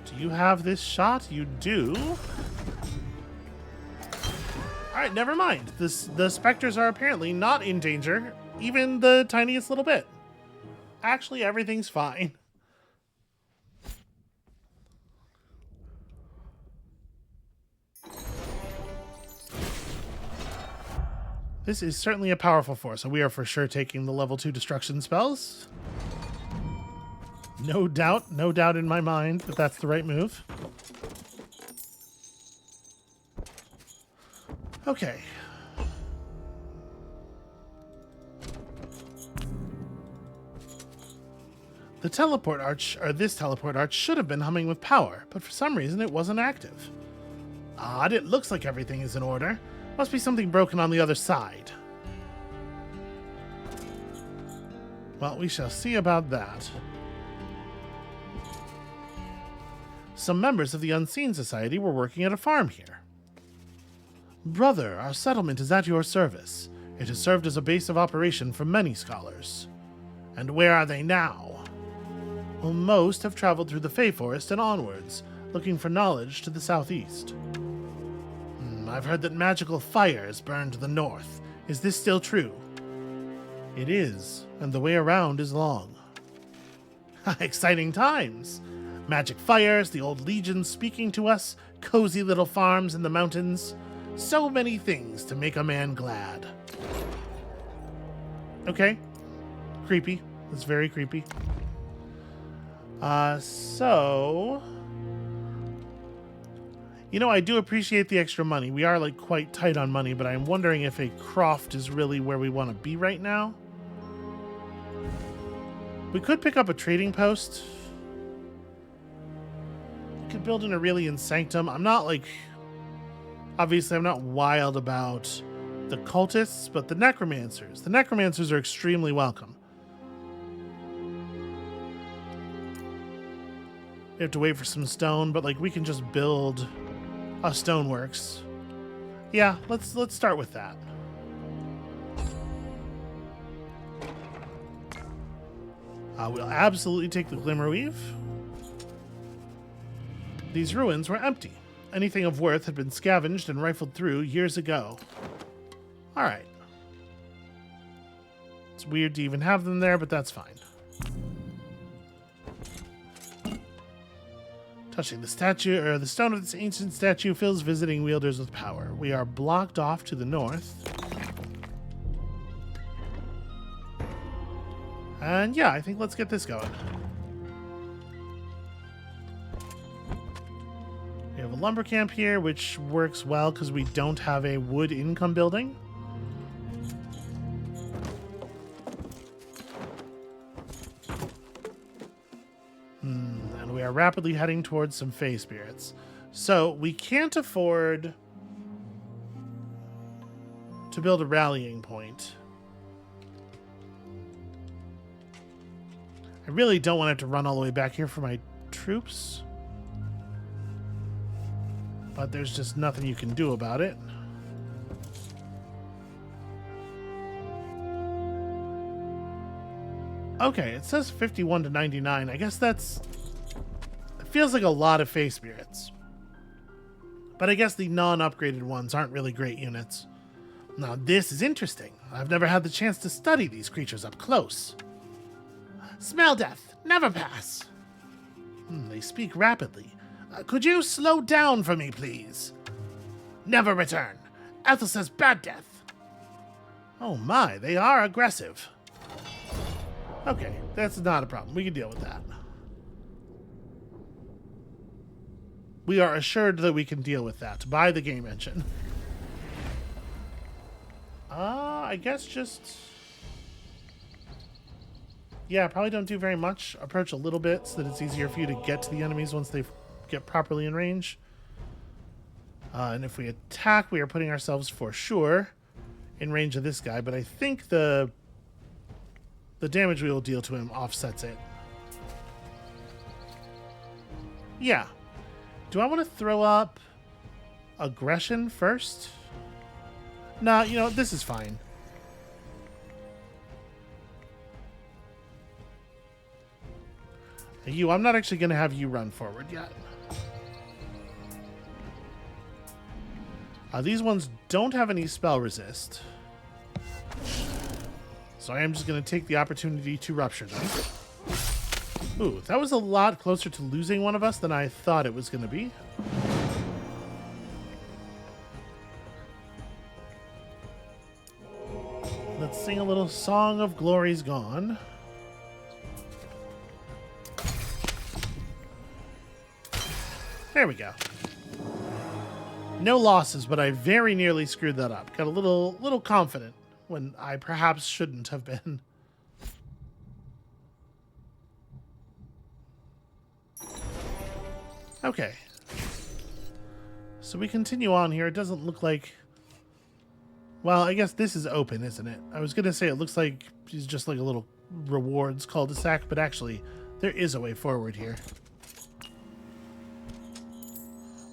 Do you have this shot? You do. Alright, never mind. The specters are apparently not in danger, even the tiniest little bit. Actually, everything's fine. This is certainly a powerful force, so we are for sure taking the level 2 destruction spells. No doubt in my mind that that's the right move. Okay. The teleport arch, or this teleport arch, should have been humming with power, but for some reason it wasn't active. Odd, it looks like everything is in order. Must be something broken on the other side. Well, we shall see about that. Some members of the Unseen Society were working at a farm here. Brother, our settlement is at your service. It has served as a base of operation for many scholars. And where are they now? Well, most have traveled through the Fey Forest and onwards, looking for knowledge to the southeast. I've heard that magical fires burn to the north. Is this still true? It is, and the way around is long. Exciting times! Magic fires, the old legions speaking to us, cozy little farms in the mountains. So many things to make a man glad. Okay. Creepy. That's very creepy. You know, I do appreciate the extra money. We are, like, quite tight on money, but I'm wondering if a croft is really where we want to be right now. We could pick up a trading post. We could build an Aurelian Sanctum. I'm not, like... Obviously, I'm not wild about the cultists, but the necromancers. The necromancers are extremely welcome. We have to wait for some stone, but, like, we can just build... a stoneworks. Yeah, let's start with that. We'll absolutely take the Glimmerweave. These ruins were empty. Anything of worth had been scavenged and rifled through years ago. Alright. It's weird to even have them there, but that's fine. Touching the statue, or the stone of this ancient statue fills visiting wielders with power. We are blocked off to the north. And yeah, I think let's get this going. have a lumber camp here, which works well because we don't have a wood income building. And we are rapidly heading towards some Fey spirits. So we can't afford to build a rallying point. I really don't want to have to run all the way back here for my troops. But there's just nothing you can do about it. Okay, it says 51 to 99. I guess that's... It feels like a lot of Fey spirits. But I guess the non-upgraded ones aren't really great units. Now this is interesting. I've never had the chance to study these creatures up close. Smell death, never pass. They speak rapidly. Could you slow down for me, please? Never return. Ethel says bad death. Oh my, they are aggressive. Okay, that's not a problem. We can deal with that. We are assured that we can deal with that by the game engine. I guess just... Yeah, probably don't do very much. Approach a little bit so that it's easier for you to get to the enemies once they get properly in range. And if we attack, we are putting ourselves for sure in range of this guy. But I think the damage we will deal to him offsets it. Yeah. Do I want to throw up aggression first? Nah, you know, this is fine. You, I'm not actually going to have you run forward yet. These ones don't have any spell resist. So I am just going to take the opportunity to rupture them. Ooh, that was a lot closer to losing one of us than I thought it was going to be. Let's sing a little Song of Glory's Gone. There we go. No losses, but I very nearly screwed that up. Got a little confident when I perhaps shouldn't have been. Okay. So we continue on here. It doesn't look like... Well, I guess this is open, isn't it? I was going to say it looks like it's just like a little rewards cul-de-sac, but actually there is a way forward here.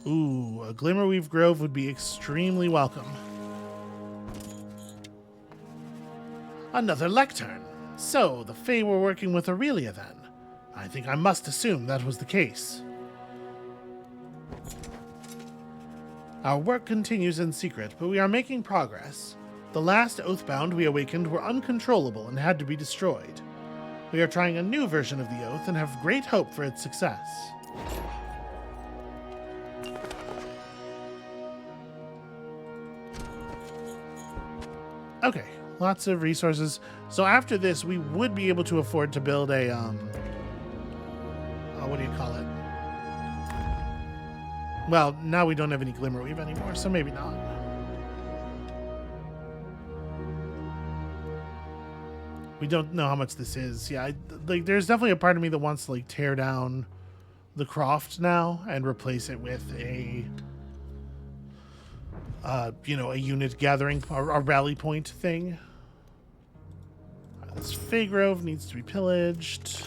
Ooh, a Glimmerweave Grove would be extremely welcome. Another lectern. So, the Fae were working with Aurelia then. I think I must assume that was the case. Our work continues in secret, but we are making progress. The last Oathbound we awakened were uncontrollable and had to be destroyed. We are trying a new version of the Oath and have great hope for its success. Okay, lots of resources. So after this, we would be able to afford to build a, what do you call it? Well, now we don't have any Glimmerweave anymore, so maybe not. We don't know how much this is. Yeah, like there's definitely a part of me that wants to like tear down the Croft now and replace it with a you know, a unit gathering or a rally point thing. This Fae Grove needs to be pillaged.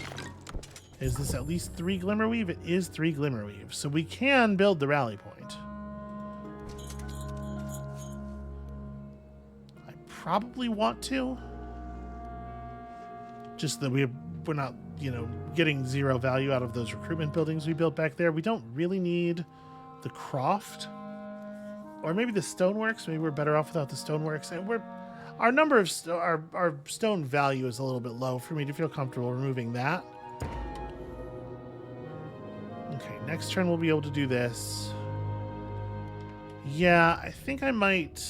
Is this at least 3 Glimmerweave? It is 3 Glimmerweave. So we can build the rally point. I probably want to. Just that we're not, you know, getting 0 value out of those recruitment buildings we built back there. We don't really need the Croft. Or maybe the Stoneworks. Maybe we're better off without the Stoneworks. And our number of our stone value is a little bit low for me to feel comfortable removing that. Okay, next turn we'll be able to do this. Yeah, I think I might...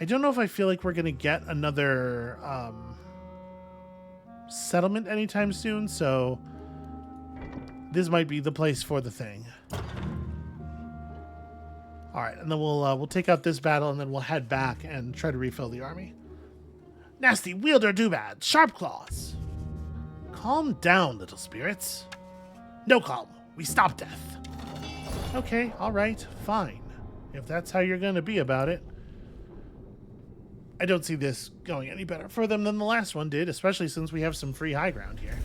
I don't know if I feel like we're going to get another settlement anytime soon, so this might be the place for the thing. All right, and then we'll take out this battle, and then we'll head back and try to refill the army. Nasty wielder do-bad, sharp claws. Calm down, little spirits. No calm. We stop death. Okay, all right, fine. If that's how you're going to be about it. I don't see this going any better for them than the last one did, especially since we have some free high ground here.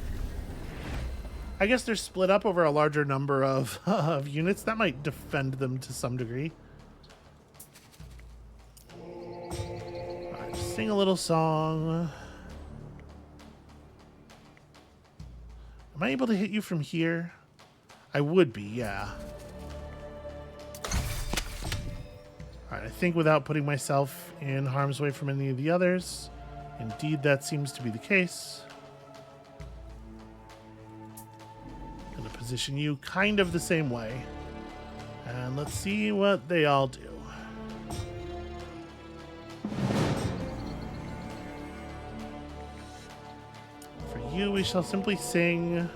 I guess they're split up over a larger number of, of units. That might defend them to some degree. All right, sing a little song. Am I able to hit you from here? I would be, yeah. All right, I think without putting myself in harm's way from any of the others. Indeed, that seems to be the case. Gonna position you kind of the same way. And let's see what they all do. For you, we shall simply sing.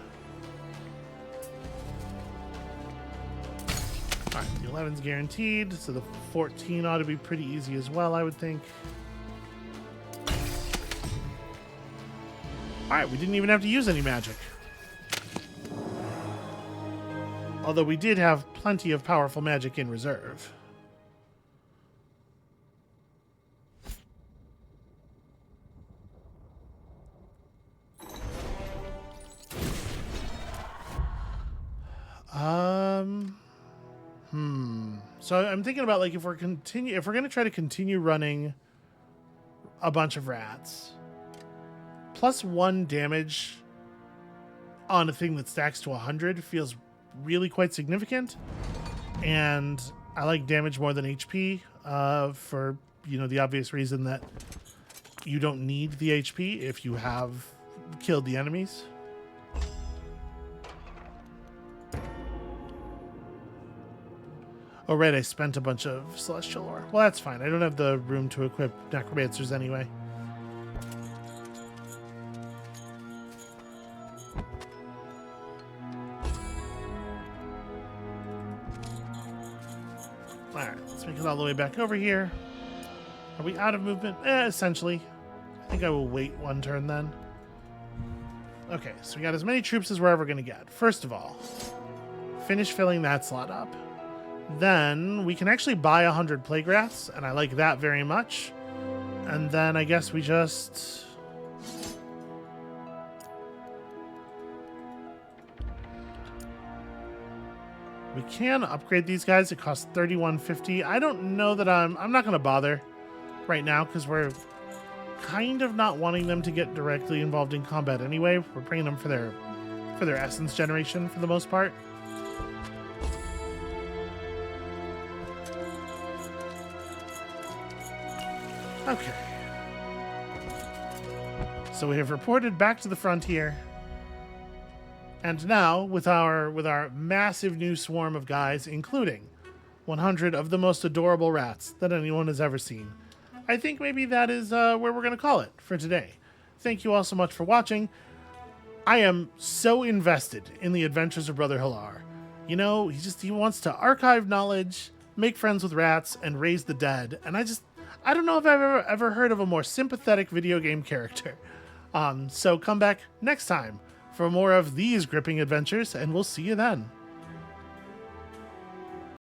Alright, the 11's guaranteed, so the 14 ought to be pretty easy as well, I would think. Alright, we didn't even have to use any magic. Although we did have plenty of powerful magic in reserve. So I'm thinking about, like, if we're going to try to continue running a bunch of rats, +1 damage on a thing that stacks to 100 feels really quite significant, and I like damage more than HP for, you know, the obvious reason that you don't need the HP if you have killed the enemies. Oh, right, I spent a bunch of Celestial Ore. Well, that's fine. I don't have the room to equip Necromancers anyway. Alright, let's make it all the way back over here. Are we out of movement? Essentially. I think I will wait one turn then. Okay, so we got as many troops as we're ever going to get. First of all, finish filling that slot up. Then we can actually buy 100 plague rats, and I like that very much. And then I guess we just... we can upgrade these guys. It costs 3150. I don't know that I'm not going to bother right now because we're kind of not wanting them to get directly involved in combat anyway. We're bringing them for their essence generation for the most part. Okay. So we have reported back to the frontier. And now, with our massive new swarm of guys, including 100 of the most adorable rats that anyone has ever seen, I think maybe that is where we're going to call it for today. Thank you all so much for watching. I am so invested in the adventures of Brother Halar. You know, he wants to archive knowledge, make friends with rats, and raise the dead. And I don't know if I've ever heard of a more sympathetic video game character. So come back next time for more of these gripping adventures, and we'll see you then.